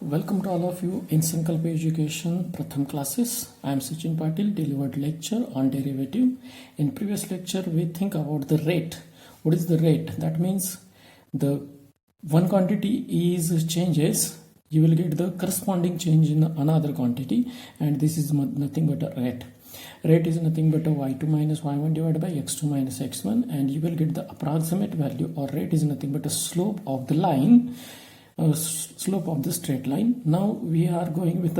Welcome to all of you in Sankalpa Education Pratham classes. I am Sachin Patil, delivered lecture on derivative. In previous lecture, we think about the rate. What is the rate? That means the one quantity is changes, you will get the corresponding change in another quantity, and this is nothing but a rate. Rate is nothing but a y2 minus y1 divided by x2 minus x1, and you will get the approximate value, or rate is nothing but a slope of the line, slope of the straight line. Now we are going with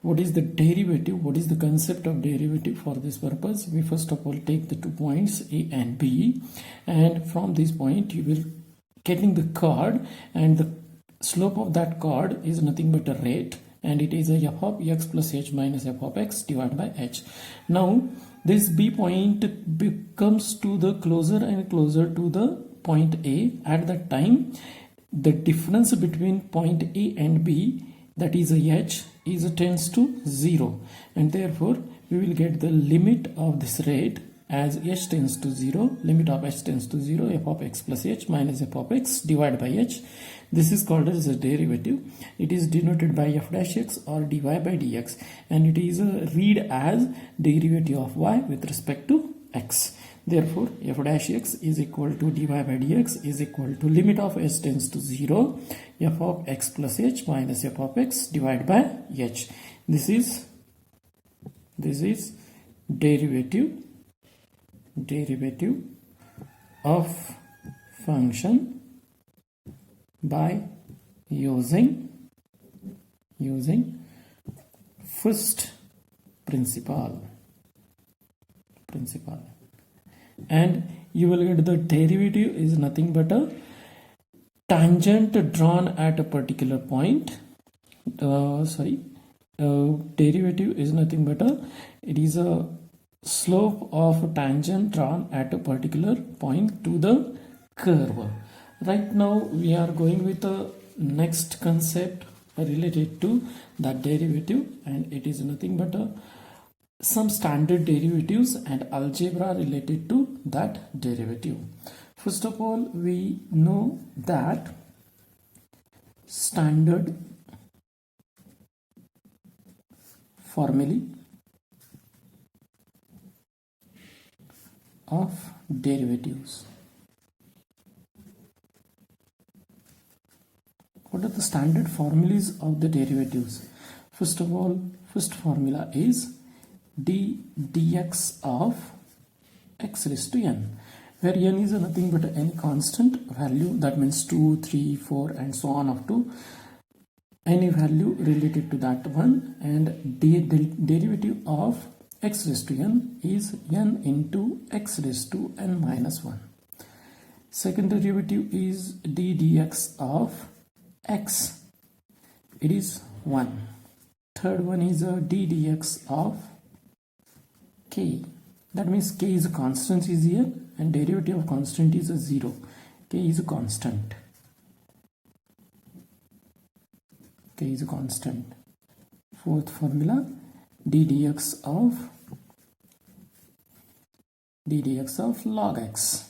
what is the derivative, what is the concept of derivative. For this purpose, we first of all take the 2 points a and b, and from this point you will getting the chord, and the slope of that chord is nothing but a rate, and it is a f of x plus h minus f of x divided by h. Now this b point becomes to the closer and closer to the point a. At that time, the difference between point A and B, that is a h, is tends to 0, and therefore we will get the limit of this rate as h tends to 0, limit of h tends to 0, f of x plus h minus f of x divided by h. This is called as a derivative. It is denoted by f dash x or dy by dx, and it is read as derivative of y with respect to x. Therefore, f dash x is equal to dy by dx is equal to limit of h tends to 0, f of x plus h minus f of x divided by h. This is derivative of function by using first principle, and you will get the derivative is nothing but a tangent drawn at a particular point. Derivative is nothing but it is a slope of a tangent drawn at a particular point to the curve. Right now we are going with the next concept related to that derivative, and it is nothing but some standard derivatives and algebra related to that derivative. First of all, we know that standard formulae of derivatives. What are the standard formulas of the derivatives? First of all, first formula is d dx of x raised to n, where n is nothing but any constant value, that means 2, 3, 4 and so on up to any value related to that one, and the derivative of x raised to n is n into x raised to n minus 1. Second derivative is d dx of x, it is 1. Third one is d dx of k, that means k is a constant is here, and derivative of constant is a 0. K is a constant. K is a constant. Fourth formula, d dx of log x,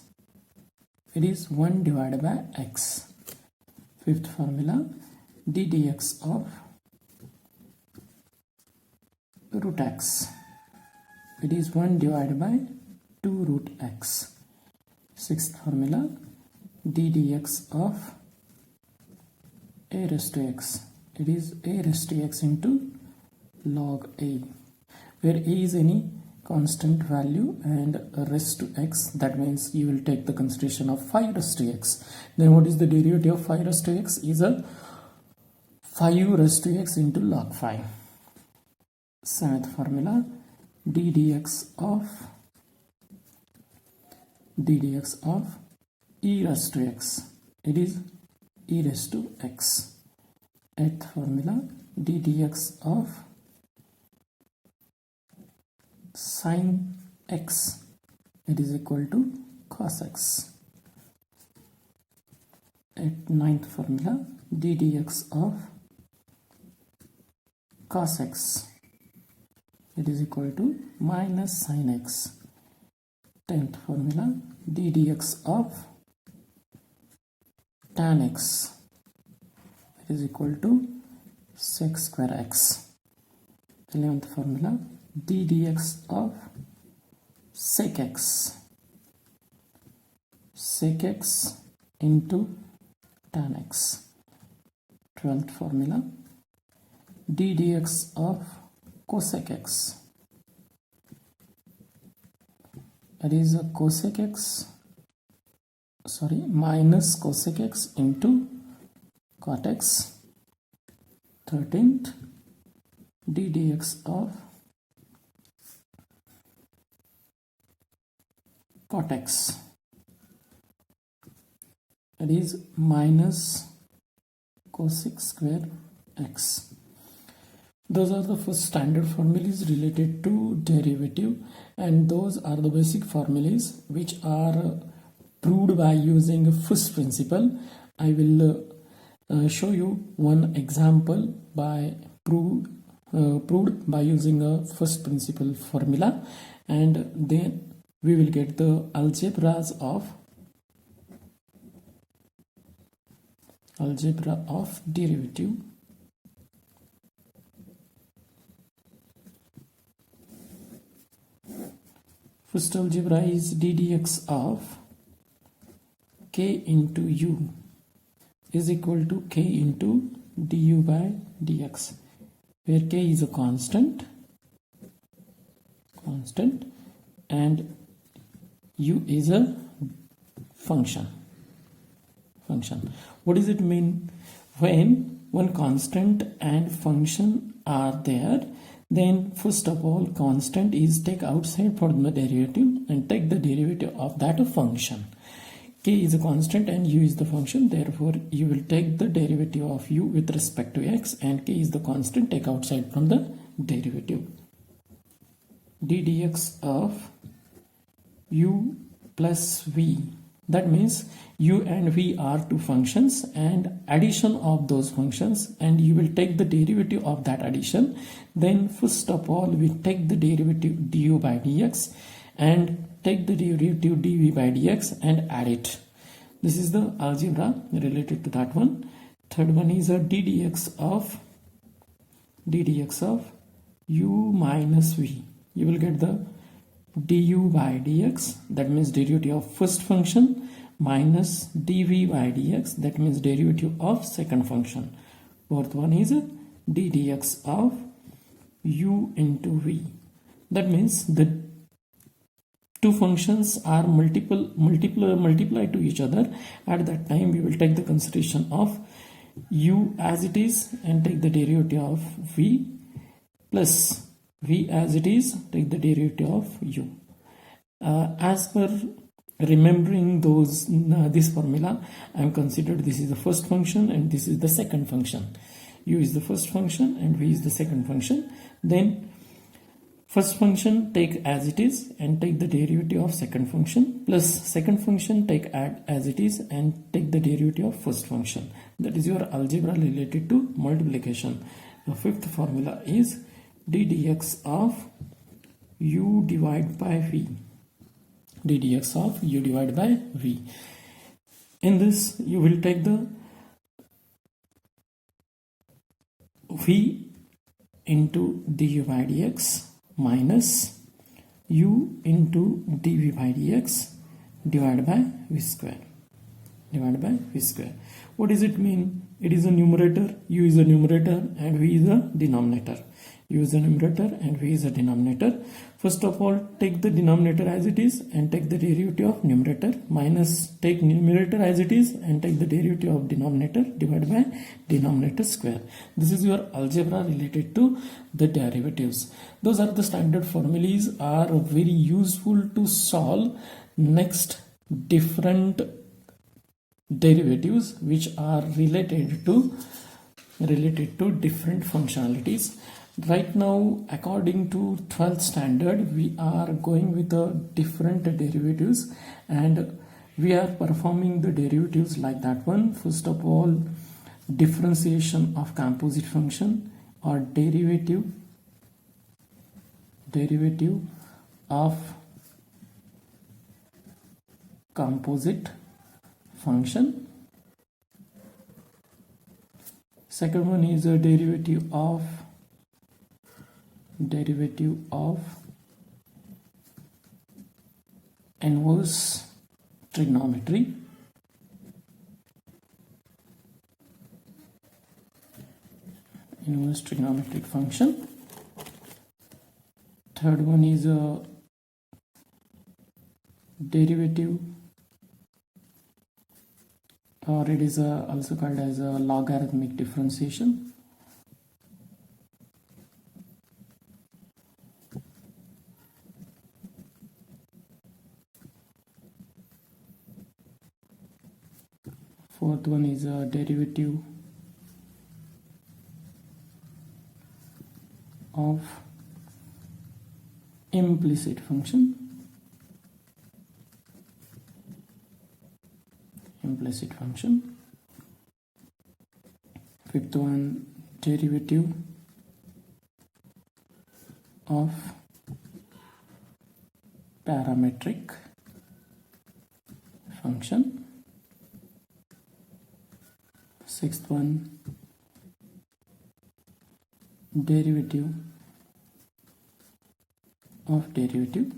it is 1 divided by x. Fifth formula, d dx of root x, it is 1 divided by 2 root x. Sixth formula, d dx of a raised to x, it is a raised to x into log a, where a is any constant value and raised to x, that means you will take the consideration of 5 raised to x. Then what is the derivative of 5 raised to x? Is a 5 raised to x into log 5. Seventh formula, d dx of e raised to x, it is e raised to x. Eighth formula, d dx of sin x, it is equal to cos x. At ninth formula, d dx of cos x, it is equal to minus sin x. 10th formula, d dx of tan x, it is equal to sec square x. 11th formula, d dx of sec x into tan x. 12th formula, d dx of cosec x. That is a cosec x, minus cosec x into cot x. 13th, d dx of cot x. That is minus cosec square x. Those are the first standard formulas related to derivative, and those are the basic formulas which are proved by using first principle. I will show you one example by proved by using a first principle formula, and then we will get the algebra of derivative. First algebra is d dx of k into u is equal to k into du by dx, where k is a constant and u is a function. What does it mean? When one constant and function are there, then first of all constant is take outside from the derivative and take the derivative of that function. K is a constant and u is the function, therefore you will take the derivative of u with respect to x, and k is the constant, take outside from the derivative. d dx of u plus v, that means u and v are two functions and addition of those functions, and you will take the derivative of that addition. Then first of all we take the derivative du by dx and take the derivative dv by dx and add it. This is the algebra related to that one. Third one is a d dx of u minus v. You will get the du by dx, that means derivative of first function, minus dv by dx, that means derivative of second function. Fourth one is d dx of u into v. That means the two functions are multiply to each other. At that time we will take the consideration of u as it is and take the derivative of v, plus v as it is, take the derivative of u. As per remembering this formula, I am considered this is the first function and this is the second function. U is the first function and v is the second function. Then first function take as it is and take the derivative of second function, plus second function take as it is and take the derivative of first function. That is your algebra related to multiplication. The fifth formula is d dx of u divided by v. d dx of u divided by v. In this you will take the v into du by dx minus u into dv by dx divided by v square. What does it mean? It is a numerator, u is a numerator and v is a denominator. U is a numerator and v is a denominator. First of all take the denominator as it is and take the derivative of numerator, minus take numerator as it is and take the derivative of denominator divided by denominator square. This is your algebra related to the derivatives. Those are the standard formulas, are very useful to solve next different derivatives which are related to different functionalities. Right now, according to 12th standard, we are going with the different derivatives and we are performing the derivatives like that one. First of all, differentiation of composite function or derivative of composite function. Second one is a derivative of inverse trigonometry. Inverse trigonometric function. Third one is a derivative, or it is also called as a logarithmic differentiation. Fourth one is a derivative of implicit function. Fifth one, derivative of parametric function. Sixth one, derivative of derivative,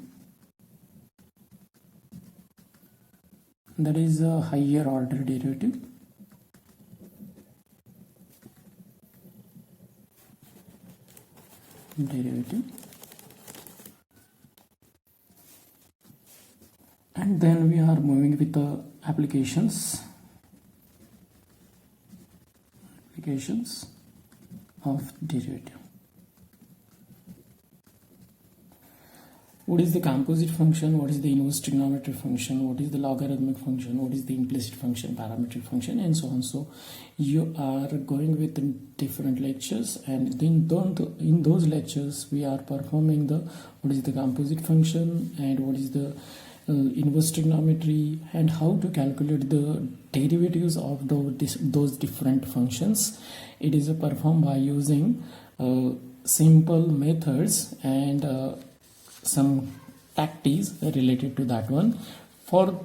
that is a higher order derivative. And then we are moving with the applications of derivative. What is the composite function? What is the inverse trigonometric function? What is the logarithmic function? What is the implicit function, parametric function, and so on? So you are going with different lectures, and then in those lectures we are performing the what is the composite function and what is the inverse trigonometry, and how to calculate the derivatives of those different functions. It is performed by using simple methods and some tactics related to that one. For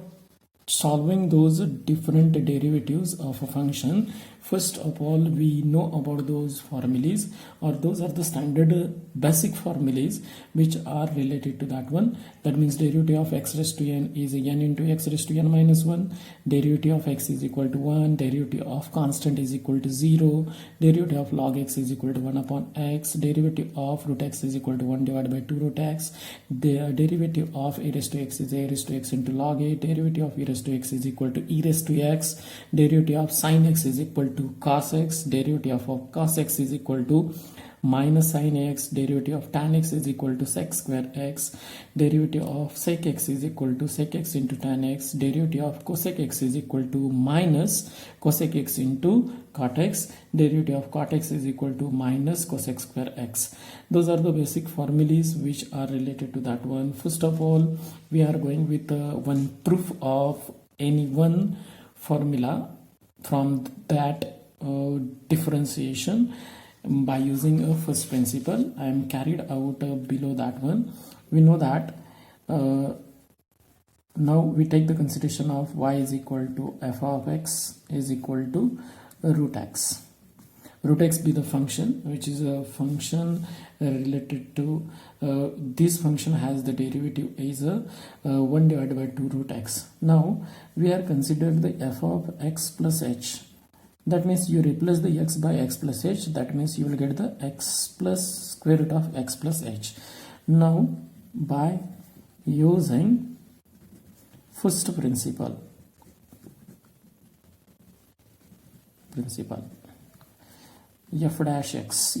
solving those different derivatives of a function, first of all we know about those formulas, or those are the standard basic formulas which are related to that one. That means derivative of x raised to n is n into x raised to n minus 1, derivative of x is equal to 1, derivative of constant is equal to 0, derivative of log x is equal to 1 upon x, derivative of root x is equal to 1 divided by 2 root x, the derivative of a raised to x is a raised to x into log a, derivative of e raised to x is equal to e raised to x, derivative of sin x is equal to cos x, derivative of cos x is equal to minus sin x, derivative of tan x is equal to sec square x, derivative of sec x is equal to sec x into tan x, derivative of cosec x is equal to minus cosec x into cot x, derivative of cot x is equal to minus cosec square x. Those are the basic formulas which are related to that one. First of all, we are going with one proof of any one formula from that differentiation by using a first principle. I am carried out below that one. We know that now we take the consideration of y is equal to f of x is equal to root x. Root x be the function, which is a function related to this function has the derivative is 1 divided by 2 root x. Now we are considered the f of x plus h. That means you replace the x by x plus h. That means you will get the x plus square root of x plus h. Now by using first principle f dash x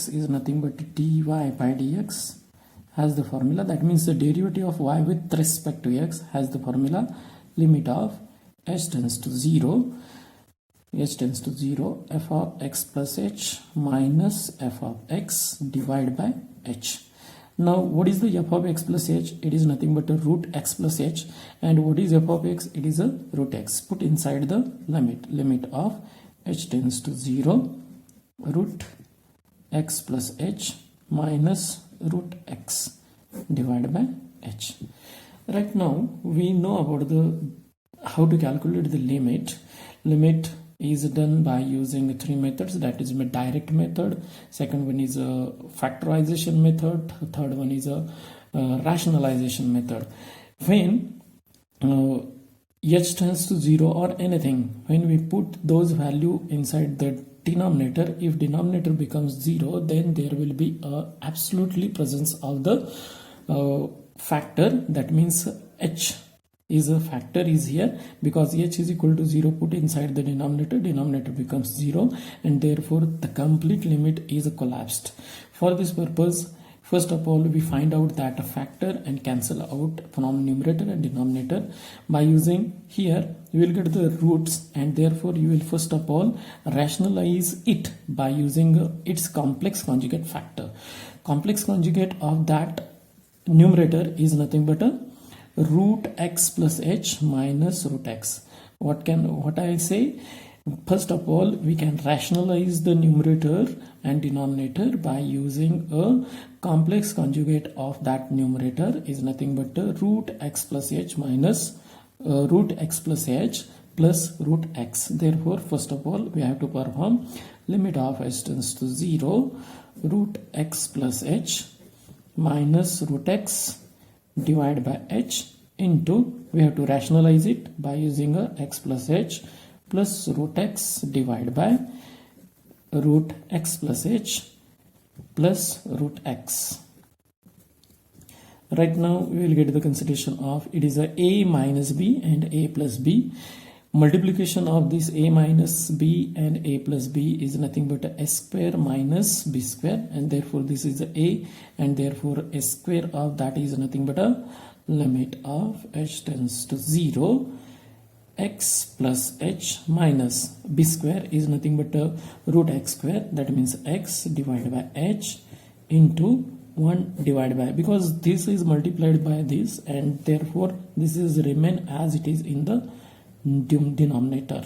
is nothing but dy by dx has the formula. That means the derivative of y with respect to x has the formula limit of h tends to 0 f of x plus h minus f of x divided by h. Now what is the f of x plus h? It is nothing but a root x plus h. And what is f of x? It is a root x. Put inside the limit of h tends to 0 root x plus h minus root x divided by h. Right now we know about the how to calculate the limit is done by using three methods, that is a direct method, second one is a factorization method, third one is a rationalization method. When h tends to 0 or anything, when we put those value inside the denominator, if denominator becomes 0, then there will be a absolutely presence of the factor. That means h is a factor is here, because h is equal to 0 put inside the denominator becomes 0, and therefore the complete limit is collapsed. For this purpose, first of all, we find out that a factor and cancel out from numerator and denominator. By using here, you will get the roots, and therefore you will first of all rationalize it by using its complex conjugate factor. Complex conjugate of that numerator is nothing but a root x plus h minus root x. What I say? First of all, we can rationalize the numerator and denominator by using a complex conjugate of that numerator is nothing but root x plus h minus root x plus h plus root x. Therefore, first of all, we have to perform limit of h tends to 0, root x plus h minus root x divided by h into, we have to rationalize it by using a x plus h plus root x divided by root x plus h plus root x. Right now we will get the consideration of it is a minus b and a plus b. Multiplication of this a minus b and a plus b is nothing but a square minus b square, and therefore this is a, and therefore a square of that is nothing but a limit of h tends to 0, x plus h minus b square is nothing but a root x square, that means x divided by h into 1 divided by, because this is multiplied by this, and therefore this is remain as it is in the denominator.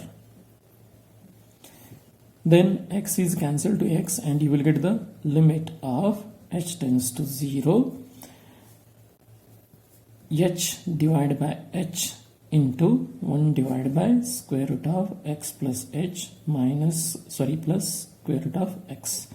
Then x is cancelled to x, and you will get the limit of h tends to 0, h divided by h into 1 divided by square root of x plus h minus plus square root of x.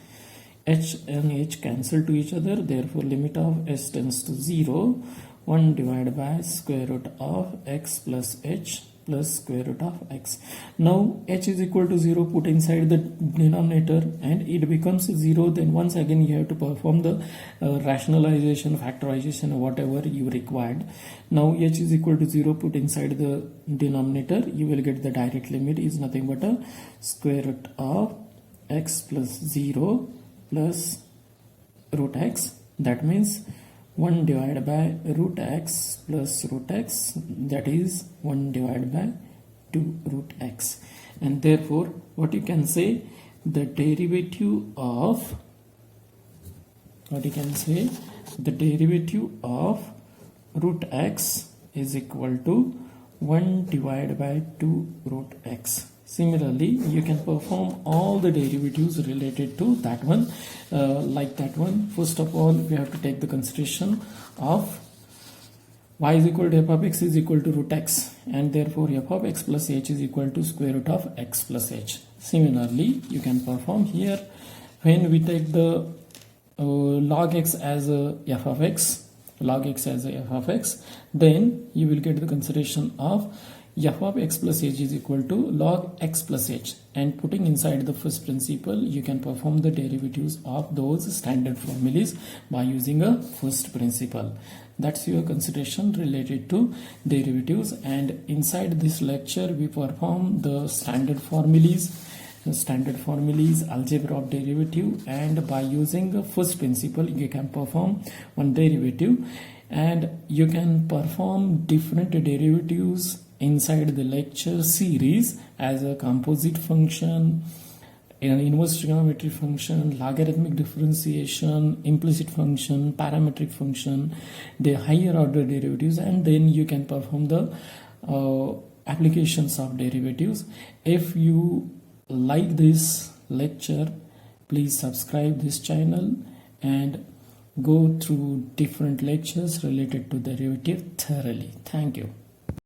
H and h cancel to each other, therefore limit of h tends to 0, 1 divided by square root of x plus h plus square root of x. Now h is equal to 0 put inside the denominator and it becomes 0, then once again you have to perform the rationalization, factorization, whatever you required. Now h is equal to 0 put inside the denominator, you will get the direct limit is nothing but a square root of x plus 0 plus root x, that means 1 divided by root x plus root x, that is 1 divided by 2 root x. And therefore what you can say, the derivative of root x is equal to 1 divided by 2 root x. Similarly, you can perform all the derivatives related to that one, like that one. First of all, we have to take the consideration of y is equal to f of x is equal to root x, and therefore f of x plus h is equal to square root of x plus h. Similarly, you can perform here when we take the log x as a f of x, then you will get the consideration of f of x plus h is equal to log x plus h, and putting inside the first principle you can perform the derivatives of those standard formulas by using a first principle. That's your consideration related to derivatives, and inside this lecture we perform the standard formulas, algebra of derivative, and by using the first principle you can perform one derivative, and you can perform different derivatives inside the lecture series as a composite function, an inverse trigonometric function, logarithmic differentiation, implicit function, parametric function, the higher order derivatives, and then you can perform the applications of derivatives. If you like this lecture, please subscribe this channel and go through different lectures related to derivative thoroughly. Thank you.